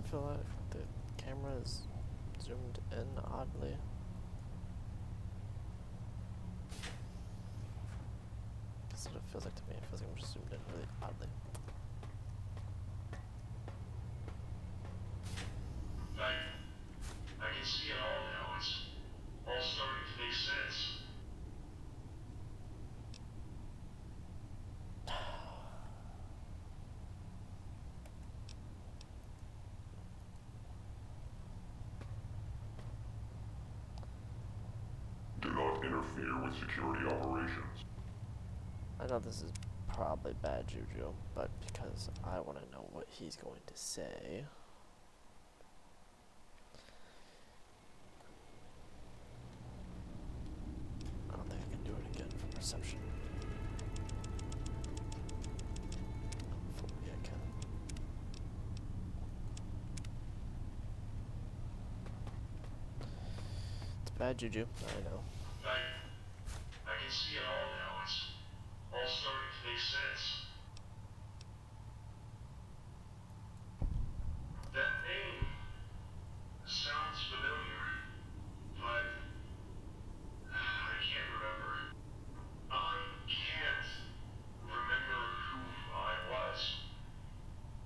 even feel like the camera is zoomed in oddly. That's what it feels like to me. It feels like I'm just zoomed in really oddly. I can see it all now. It's all starting to make sense. Do not interfere with security operations. I know this is probably bad juju, but because I want to know what he's going to say. I don't think I can do it again for perception. Hopefully I can. It's bad juju, I know. I can see it all now. It's all starting to make sense. That name sounds familiar, but I can't remember. I can't remember who I was,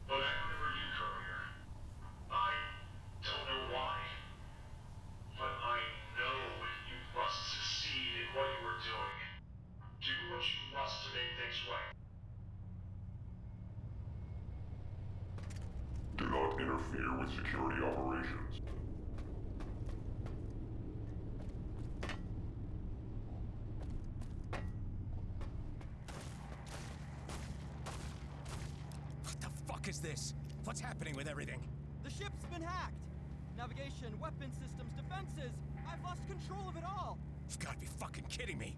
but I remember you, Courier. I don't know why, but I know you must succeed in what you were doing. Do what you must to make things right. Do not interfere with security operations. What the fuck is this? What's happening with everything? The ship's been hacked! Navigation, weapon systems, defenses! I've lost control of it all! You've got to be fucking kidding me.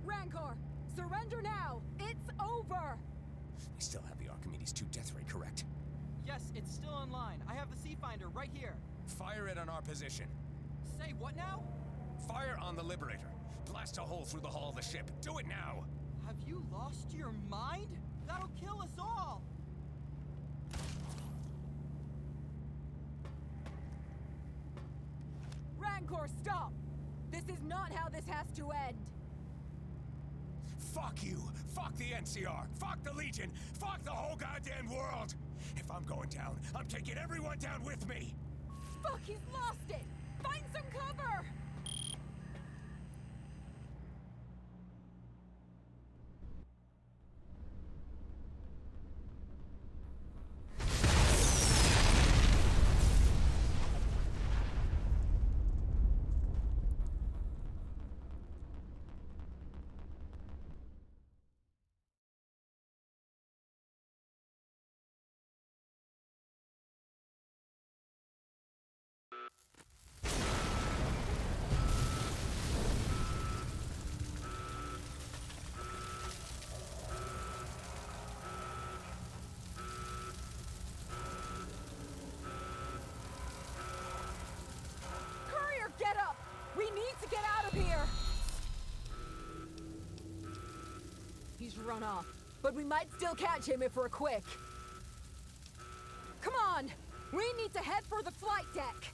Rancor, surrender now! It's over! We still have the Archimedes 2 death ray, correct? Yes, it's still online. I have the Seafinder right here. Fire it on our position. Say what now? Fire on the Liberator. Blast a hole through the hull of the ship. Do it now! Have you lost your mind? That'll kill us all! Rancor, stop! This is not how this has to end! Fuck you! Fuck the NCR! Fuck the Legion! Fuck the whole goddamn world! If I'm going down, I'm taking everyone down with me! Fuck, he's lost it! Find some cover! Get up! We need to get out of here! He's run off, but we might still catch him if we're quick. Come on! We need to head for the flight deck!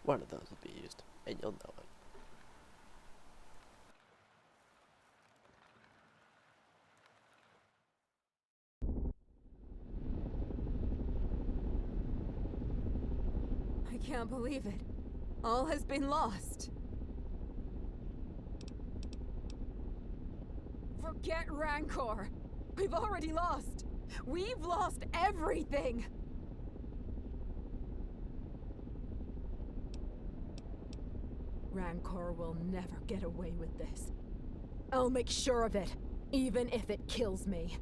One of those will be used, and you'll know it. I can't believe it. All has been lost. Forget Rancor. We've already lost. We've lost everything. Rancor will never get away with this. I'll make sure of it, even if it kills me.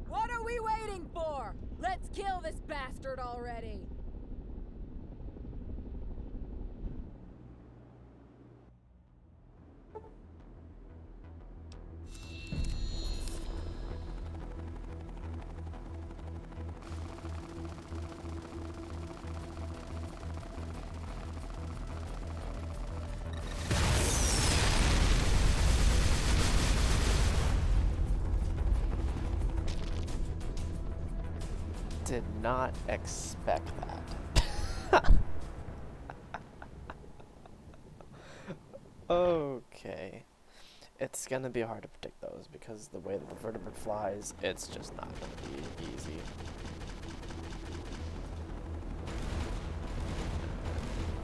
What are we waiting for? Let's kill this bastard already! Did not expect that. Okay. It's gonna be hard to predict those because the way that the vertebrate flies, it's just not gonna be easy.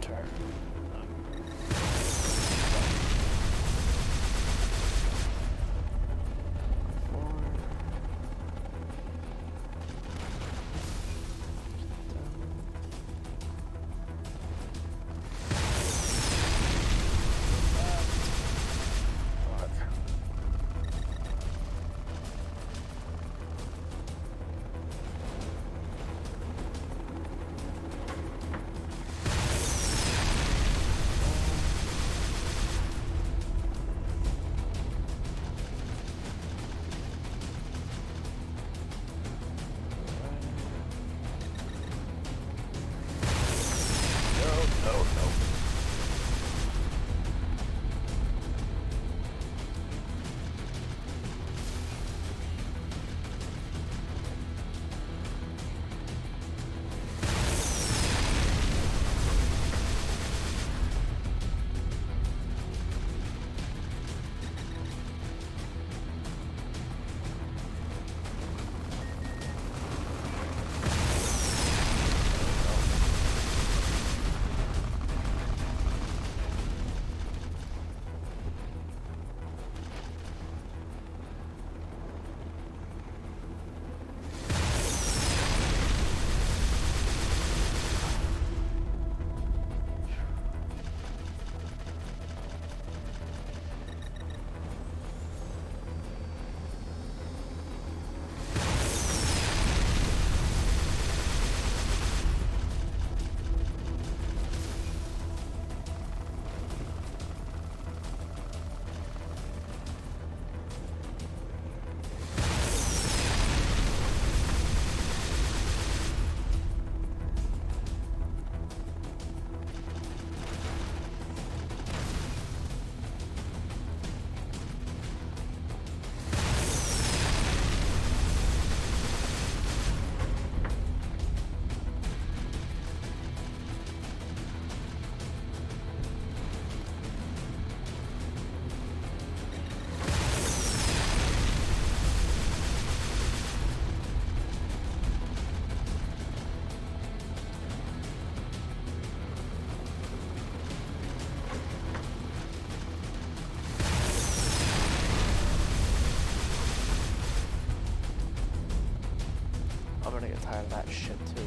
Turn. I'm gonna get tired of that shit too.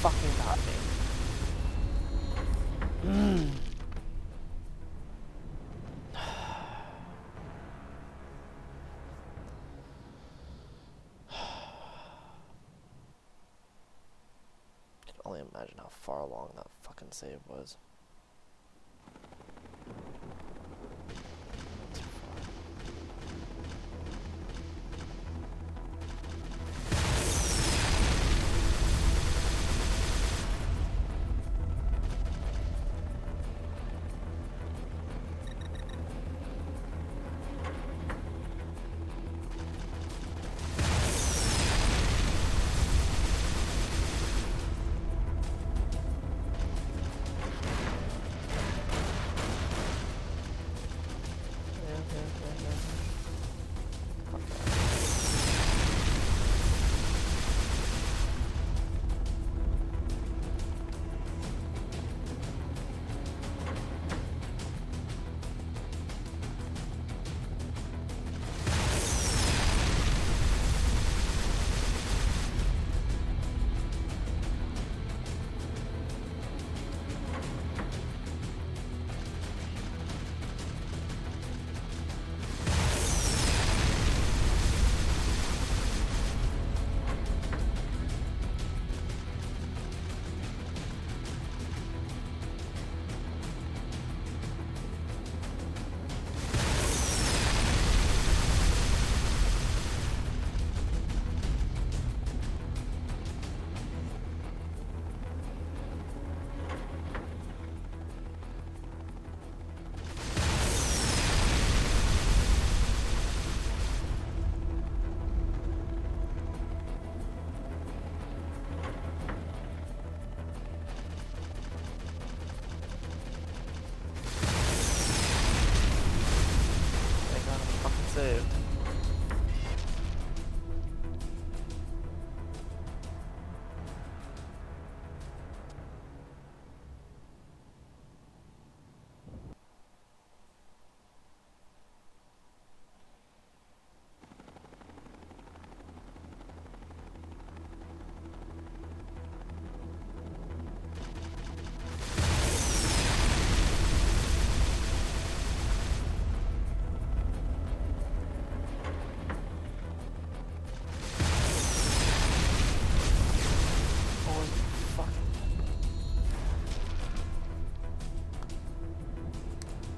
fucking got me. I can only imagine how far along that fucking save was. Saved.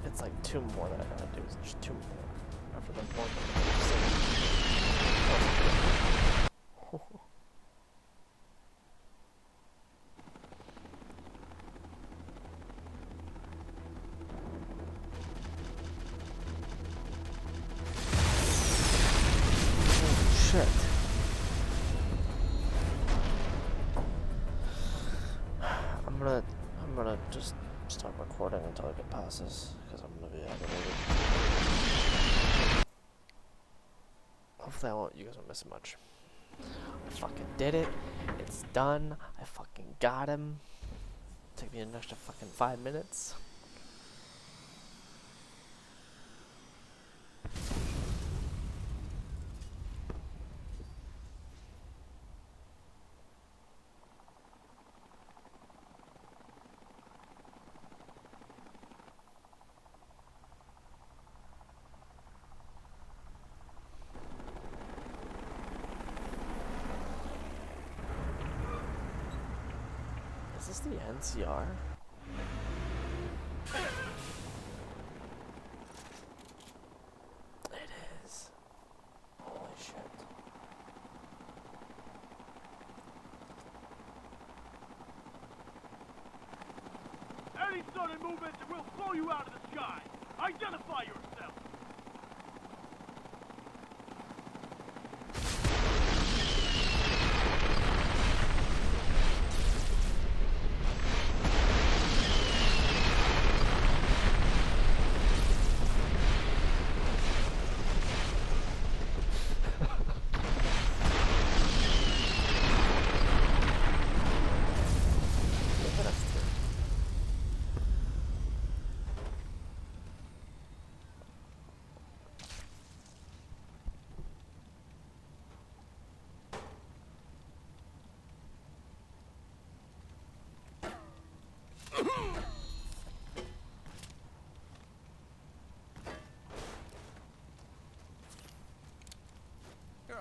It's like 2 more that I gotta do. It's just 2 more after the one. Shit. I'm gonna just stop recording until I get past this, because I'm gonna be aggravated. Hopefully you guys won't miss it much. I fucking did it. It's done. I fucking got him. Took me an extra fucking 5 minutes. Is this the NCR? It is. Holy shit. Any sudden movement and we'll blow you out of the sky. Identify yourself.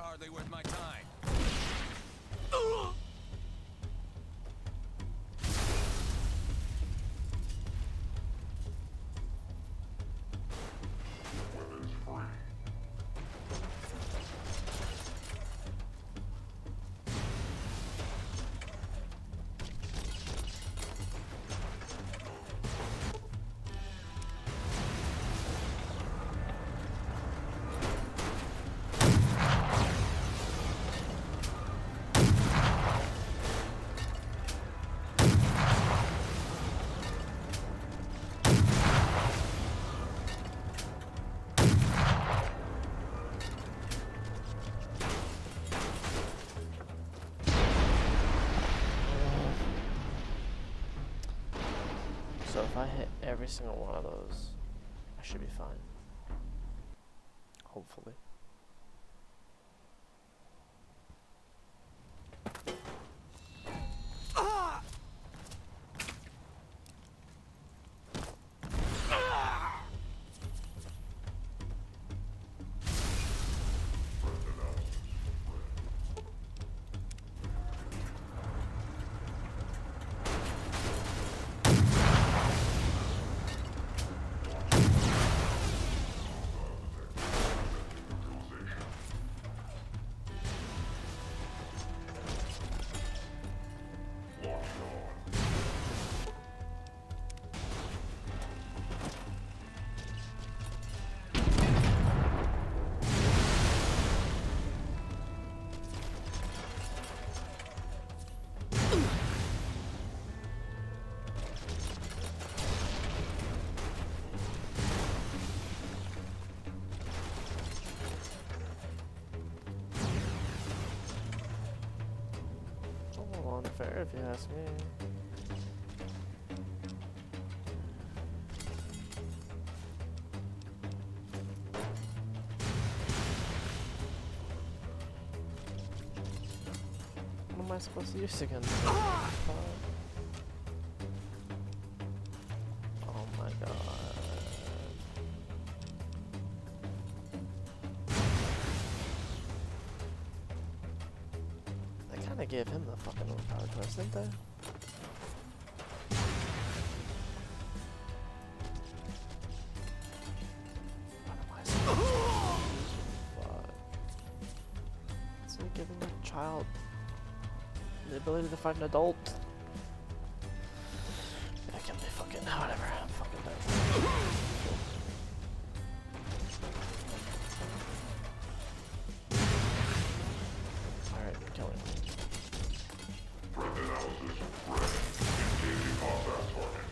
hardly worth my time. Weapons free. So if I hit every single one of those, I should be fine. Hopefully. Unfair if you ask me. What am I supposed to use again? Oh my god. They kinda gave him the fucking overpowered twist, didn't they? What am I supposed to use? Fuck. Is he giving a child the ability to fight an adult? That can be fucking whatever. I'm fucking done. Alright, kill him. Threat analysis red. Engaging combat target.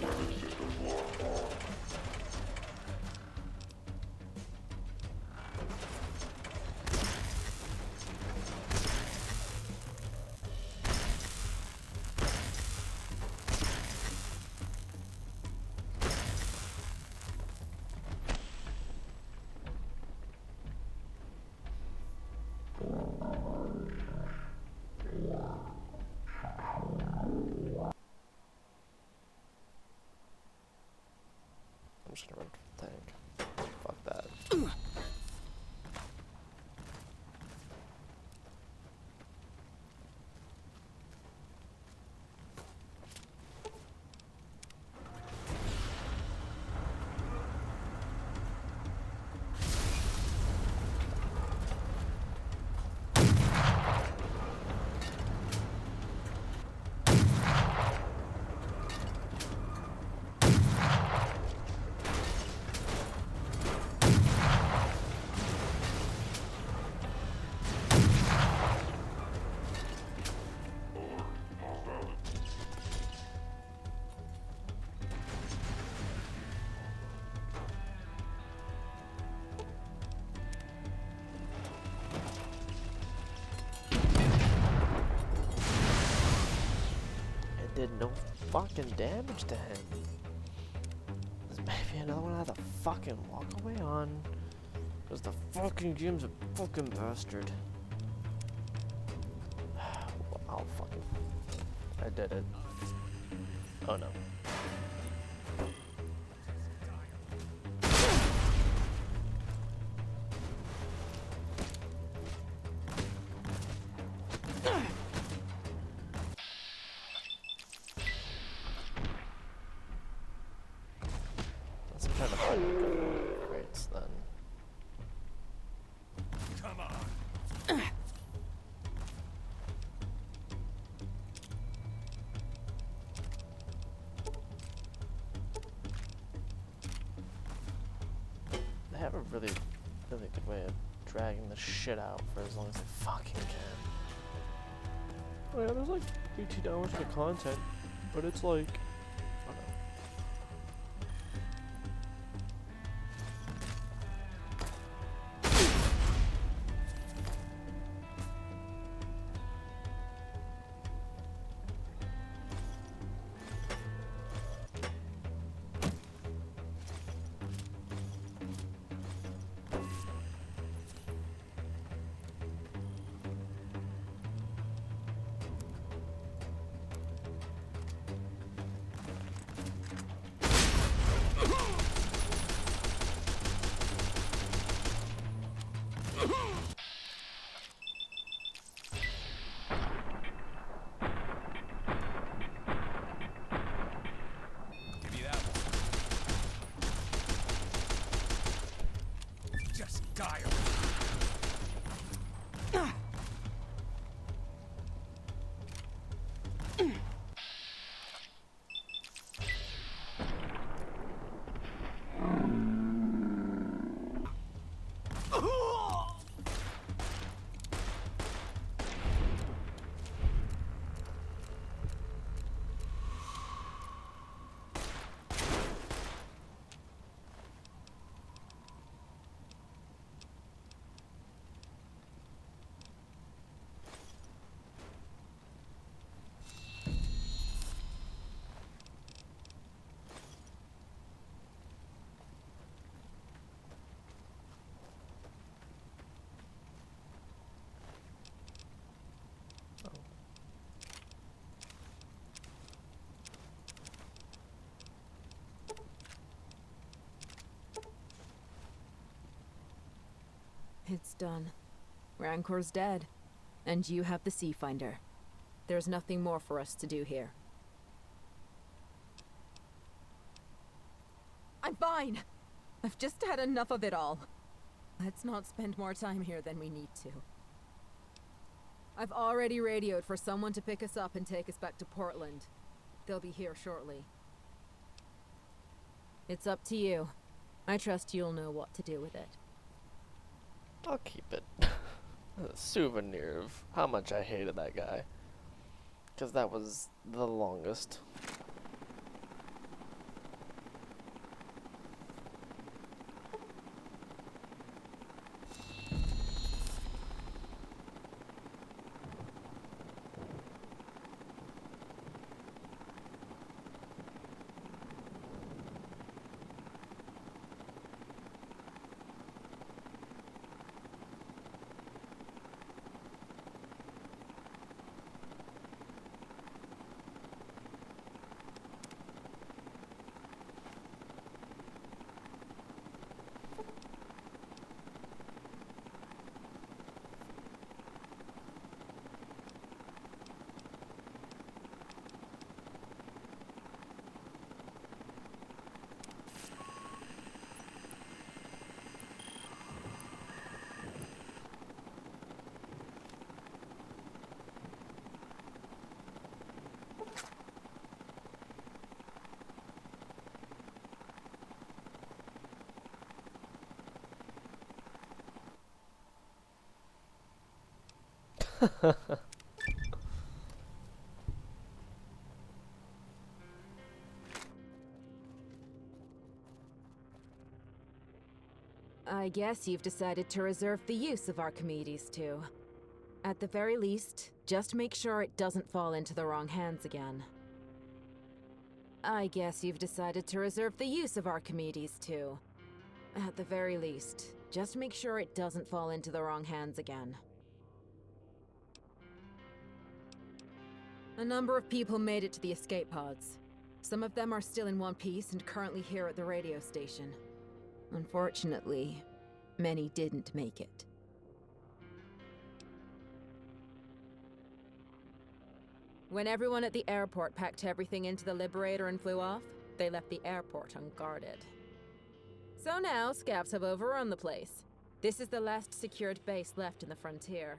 Weapon systems locked on. I'm just gonna run for the tank. Fuck that. Did no fucking damage to him. This may be another one I have to fucking walk away on. Because the fucking game's a fucking bastard. I'll fucking... I did it. Oh no. really, really good way of dragging the shit out for as long as they fucking can. Oh yeah, there's like $18 for content, but it's like, I don't know. Give me that one. Just die already. It's done. Rancor's dead. And you have the Sea Finder. There's nothing more for us to do here. I'm fine! I've just had enough of it all. Let's not spend more time here than we need to. I've already radioed for someone to pick us up and take us back to Portland. They'll be here shortly. It's up to you. I trust you'll know what to do with it. I'll keep it. A souvenir of how much I hated that guy. Because that was the longest. I guess you've decided to reserve the use of Archimedes too. At the very least, just make sure it doesn't fall into the wrong hands again. I guess you've decided to reserve the use of Archimedes too. At the very least, just make sure it doesn't fall into the wrong hands again. A number of people made it to the escape pods. Some of them are still in one piece and currently here at the radio station. Unfortunately, many didn't make it. When everyone at the airport packed everything into the Liberator and flew off, they left the airport unguarded. So now, scabs have overrun the place. This is the last secured base left in the frontier.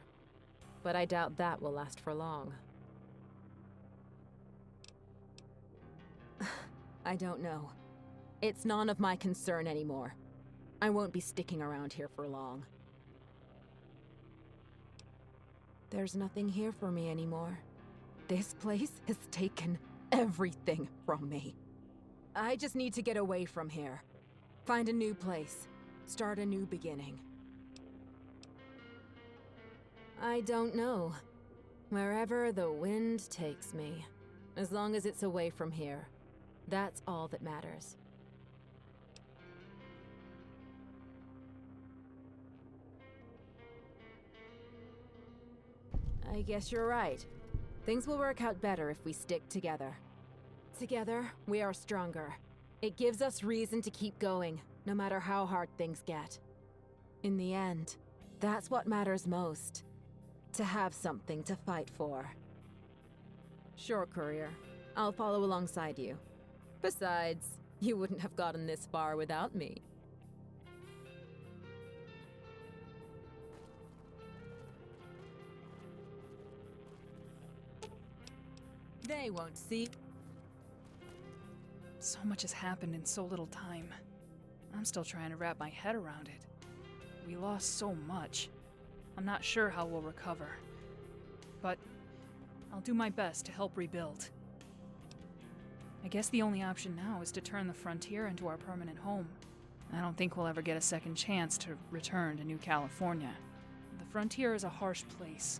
But I doubt that will last for long. I don't know. It's none of my concern anymore. I won't be sticking around here for long. There's nothing here for me anymore. This place has taken everything from me. I just need to get away from here. Find a new place. Start a new beginning. I don't know. Wherever the wind takes me. As long as it's away from here. That's all that matters. I guess you're right. Things will work out better if we stick together. Together, we are stronger. It gives us reason to keep going, no matter how hard things get. In the end, that's what matters most. To have something to fight for. Sure, Courier. I'll follow alongside you. Besides, you wouldn't have gotten this far without me. They won't see. So much has happened in so little time. I'm still trying to wrap my head around it. We lost so much. I'm not sure how we'll recover. But I'll do my best to help rebuild. I guess the only option now is to turn the frontier into our permanent home. I don't think we'll ever get a second chance to return to New California. The frontier is a harsh place,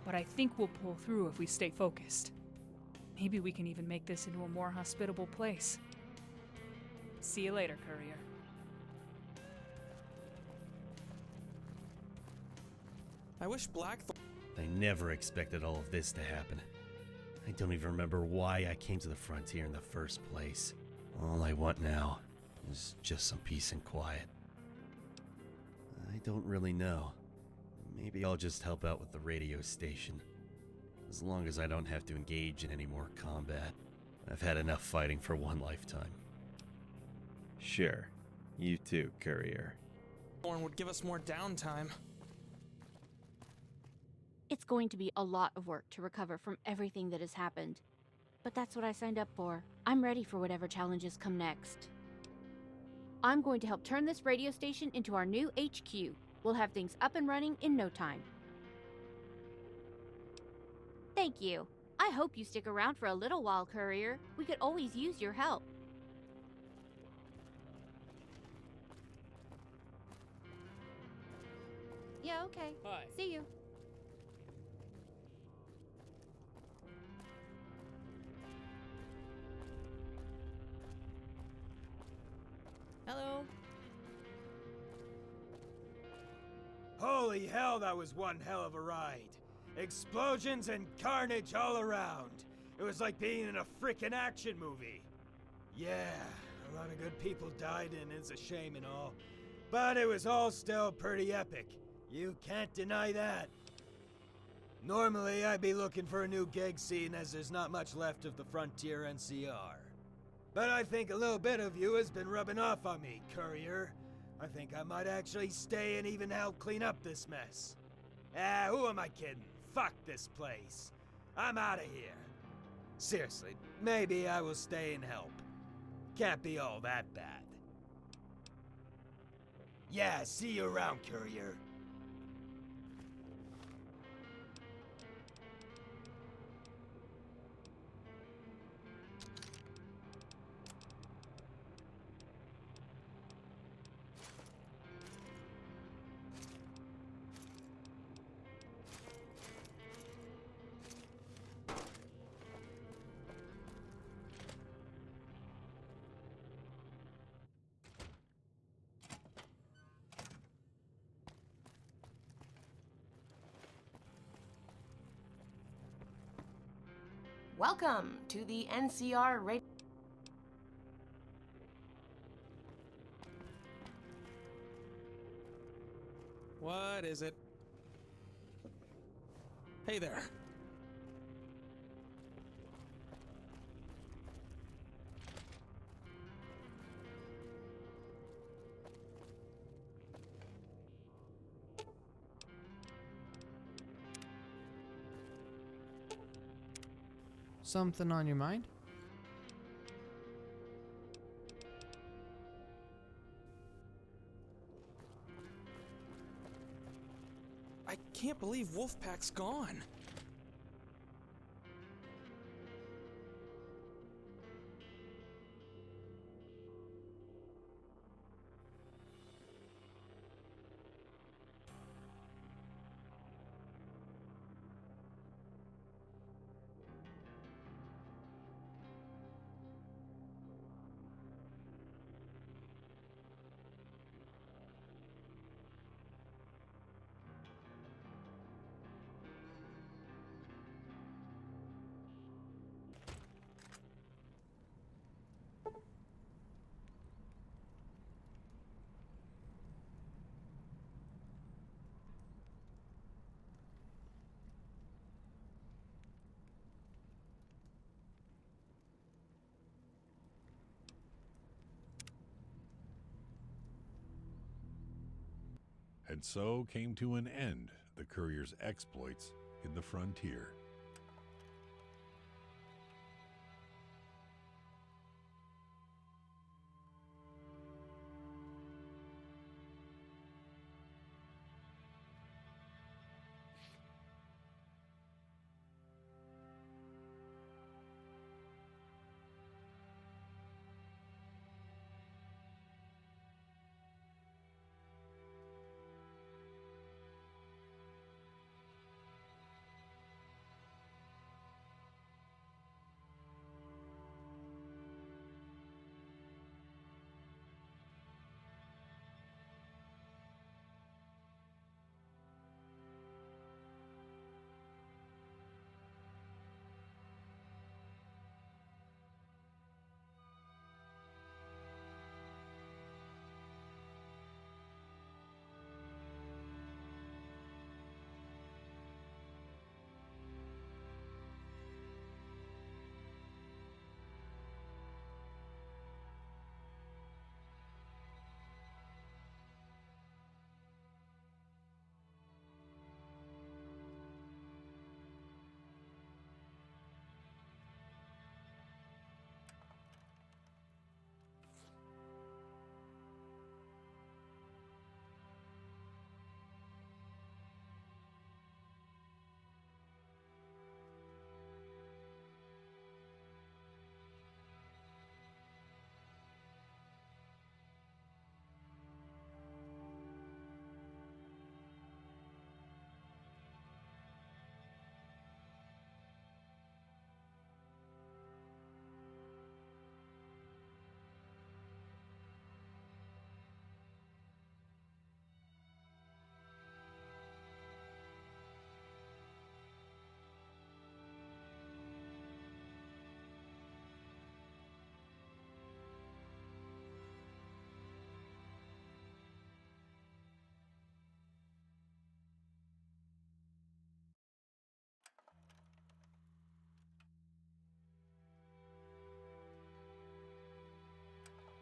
but I think we'll pull through if we stay focused. Maybe we can even make this into a more hospitable place. See you later, Courier. I wish Blackthorn... I never expected all of this to happen. I don't even remember why I came to the frontier in the first place. All I want now is just some peace and quiet. I don't really know. Maybe I'll just help out with the radio station. As long as I don't have to engage in any more combat. I've had enough fighting for one lifetime. Sure. You too, Courier. would give us more downtime. It's going to be a lot of work to recover from everything that has happened. But that's what I signed up for. I'm ready for whatever challenges come next. I'm going to help turn this radio station into our new HQ. We'll have things up and running in no time. Thank you. I hope you stick around for a little while, Courier. We could always use your help. Yeah, okay. Hi. See you. Hello. Holy hell, that was one hell of a ride. Explosions and carnage all around. It was like being in a frickin' action movie. Yeah, a lot of good people died and it's a shame and all. But it was all still pretty epic. You can't deny that. Normally, I'd be looking for a new gig scene as there's not much left of the Frontier NCR. But I think a little bit of you has been rubbing off on me, Courier. I think I might actually stay and even help clean up this mess. Who am I kidding? Fuck this place. I'm out of here. Seriously, maybe I will stay and help. Can't be all that bad. Yeah, see you around, Courier. Welcome to the NCR radio. What is it? Hey there. Something on your mind? can't believe Wolfpack's gone. And so came to an end the Courier's exploits in the frontier.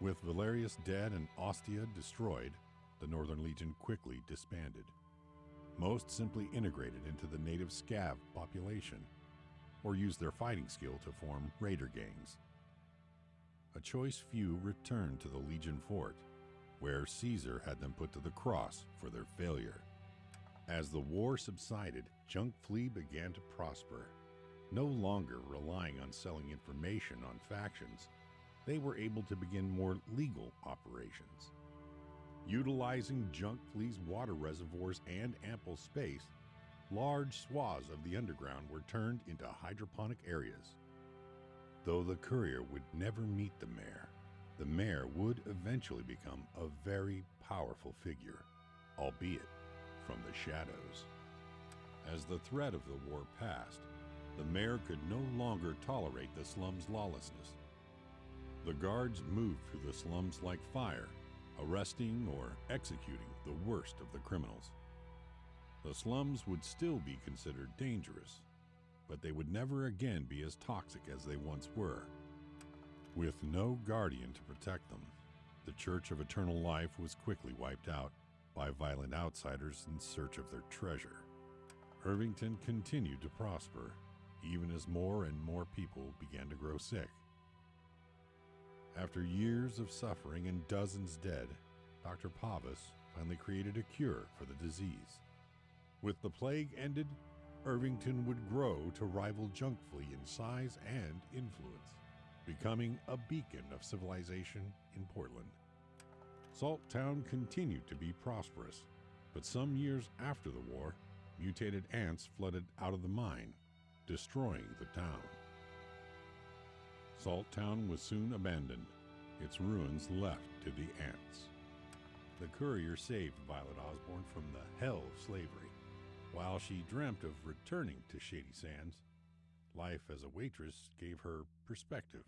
With Valerius dead and Ostia destroyed, the Northern Legion quickly disbanded. Most simply integrated into the native Scav population, or used their fighting skill to form raider gangs. A choice few returned to the Legion fort, where Caesar had them put to the cross for their failure. As the war subsided, Junk Flea began to prosper. No longer relying on selling information on factions, they were able to begin more legal operations. Utilizing Junk Flea's water reservoirs and ample space, large swaths of the underground were turned into hydroponic areas. Though the Courier would never meet the mayor would eventually become a very powerful figure, albeit from the shadows. As the threat of the war passed, the mayor could no longer tolerate the slums' lawlessness. The guards moved through the slums like fire, arresting or executing the worst of the criminals. The slums would still be considered dangerous, but they would never again be as toxic as they once were. With no guardian to protect them, the Church of Eternal Life was quickly wiped out by violent outsiders in search of their treasure. Irvington continued to prosper, even as more and more people began to grow sick. After years of suffering and dozens dead, Dr. Pavus finally created a cure for the disease. With the plague ended, Irvington would grow to rival Junkfleet in size and influence, becoming a beacon of civilization in Portland. Salt Town continued to be prosperous, but some years after the war, mutated ants flooded out of the mine, destroying the town. Salt Town was soon abandoned, its ruins left to the ants. The Courier saved Violet Osborne from the hell of slavery. While she dreamt of returning to Shady Sands, life as a waitress gave her perspective.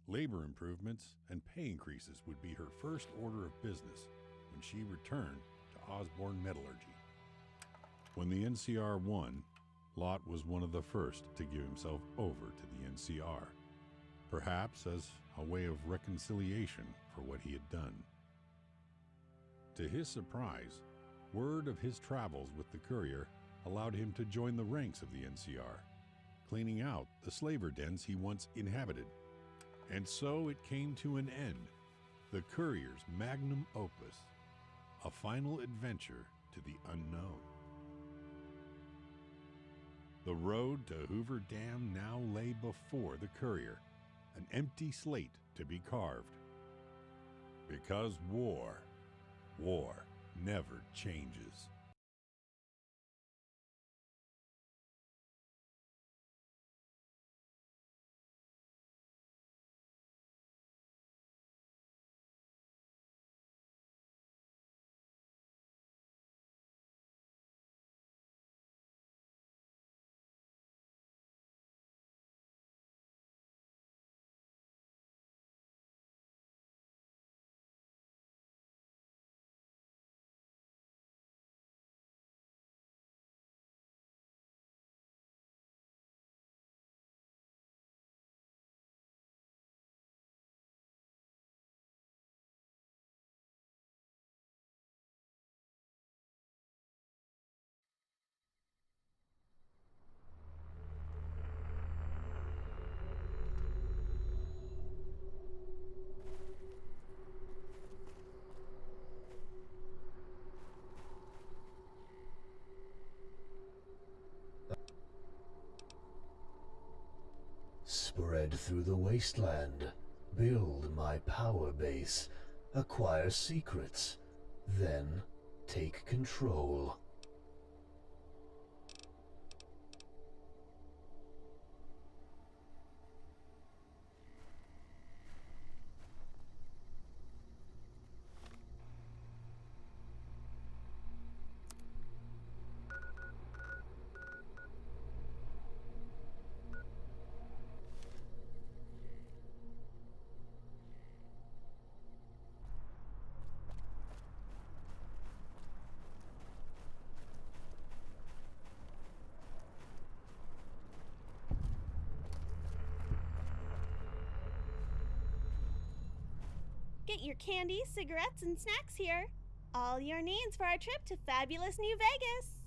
Labor improvements and pay increases would be her first order of business when she returned to Osborne Metallurgy. When the NCR won, Lott was one of the first to give himself over to the NCR, perhaps as a way of reconciliation for what he had done. To his surprise, word of his travels with the Courier allowed him to join the ranks of the NCR, cleaning out the slaver dens he once inhabited. And so it came to an end, the Courier's magnum opus, a final adventure to the unknown. The road to Hoover Dam now lay before the Courier, an empty slate to be carved. Because war never changes. Spread through the wasteland, build my power base, acquire secrets, then take control. Get your candy, cigarettes, and snacks here. All your needs for our trip to fabulous New Vegas.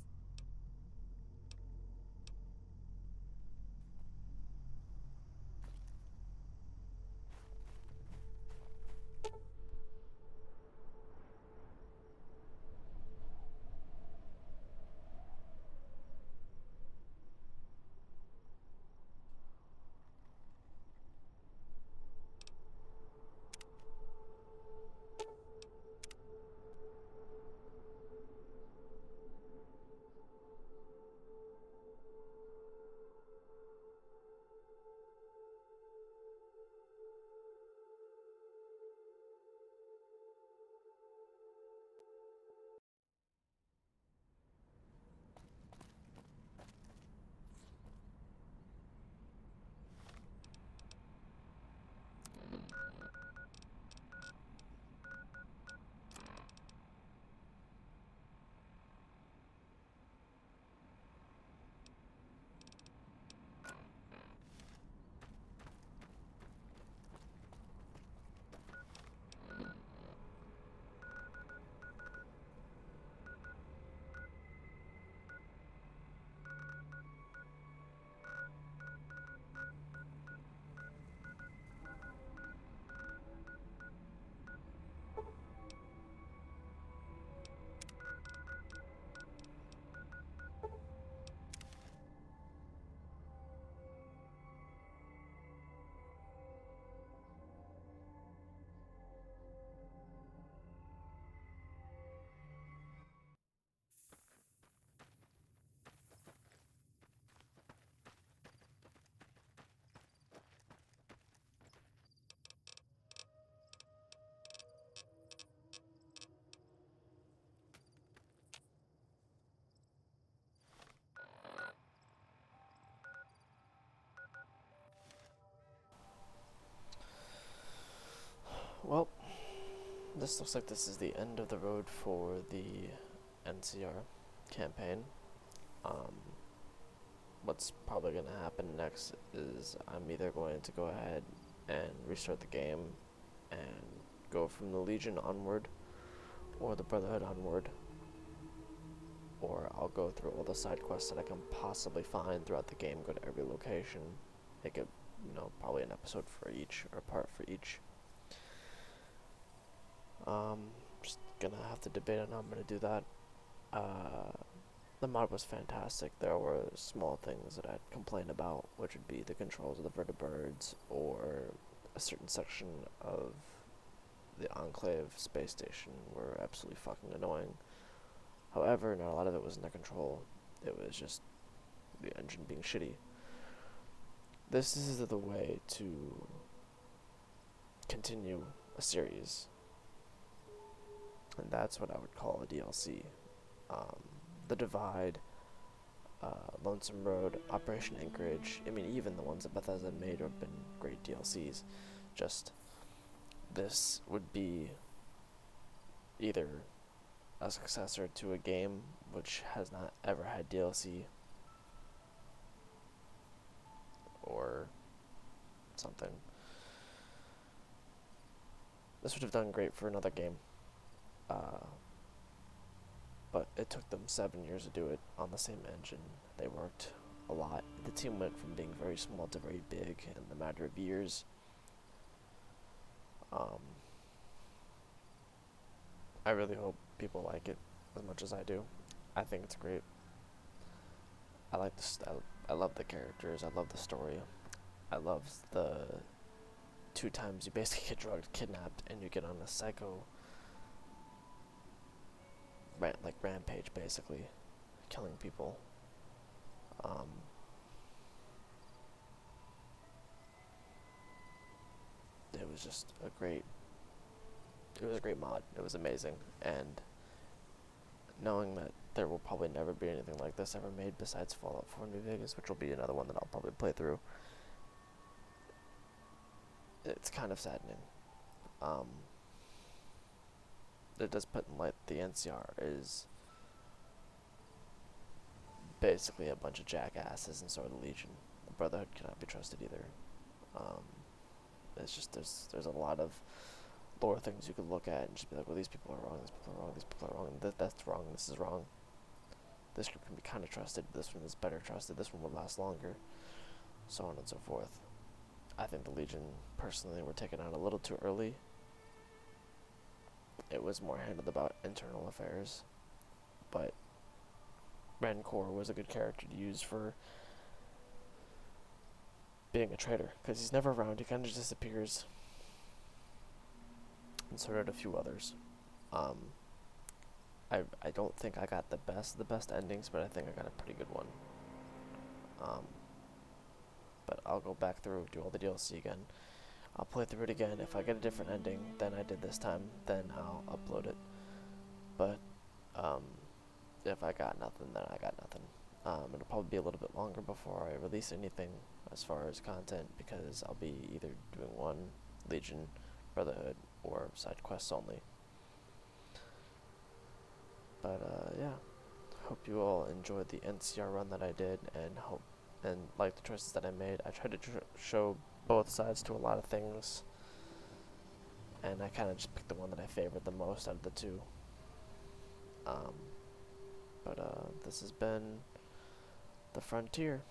Well, this looks like this is the end of the road for the NCR campaign. What's probably going to happen next is I'm either going to go ahead and restart the game and go from the Legion onward, or the Brotherhood onward, or I'll go through all the side quests that I can possibly find throughout the game, go to every location, make it, you know, probably an episode for each, or a part for each. Just gonna have to debate on how I'm gonna do that. The mod was fantastic. There were small things that I'd complain about, which would be the controls of the vertibirds, or a certain section of the Enclave space station were absolutely fucking annoying. However, not a lot of it was in their control. It was just the engine being shitty. This is the way to continue a series, and that's what I would call a DLC. The Divide, Lonesome Road, Operation Anchorage, I mean, even the ones that Bethesda made have been great DLCs. Just, this would be either a successor to a game which has not ever had DLC, or something. This would have done great for another game. But it took them 7 years to do it on the same engine. They worked a lot. The team went from being very small to very big in the matter of years. I really hope people like it as much as I do. I think it's great. I like I love the characters. I love the story. I love the 2 times you basically get drugged, kidnapped, and you get on a psycho rampage, basically, killing people. It was just a great mod. It was amazing, and knowing that there will probably never be anything like this ever made besides Fallout 4 New Vegas, which will be another one that I'll probably play through, it's kind of saddening. It does put in light the NCR is basically a bunch of jackasses, and so are the Legion. The Brotherhood cannot be trusted either. It's just there's a lot of lore things you could look at and just be like, well, these people are wrong, these people are wrong, these people are wrong, that's wrong, this is wrong. This group can be kind of trusted, this one is better trusted, this one will last longer, so on and so forth. I think the Legion, personally, were taken out a little too early. It was more handled about internal affairs, but Rancor was a good character to use for being a traitor, because he's never around, he kind of just disappears, and so did a few others. I don't think I got the best endings, but I think I got a pretty good one. But I'll go back through, do all the DLC again. I'll play through it again. If I get a different ending than I did this time, then I'll upload it. But if I got nothing, then I got nothing. It'll probably be a little bit longer before I release anything as far as content, because I'll be either doing one Legion, Brotherhood, or side quests only. But yeah, hope you all enjoyed the NCR run that I did, and like the choices that I made. I tried to show both sides to a lot of things, and I kind of just picked the one that I favored the most out of the two. But this has been The Frontier.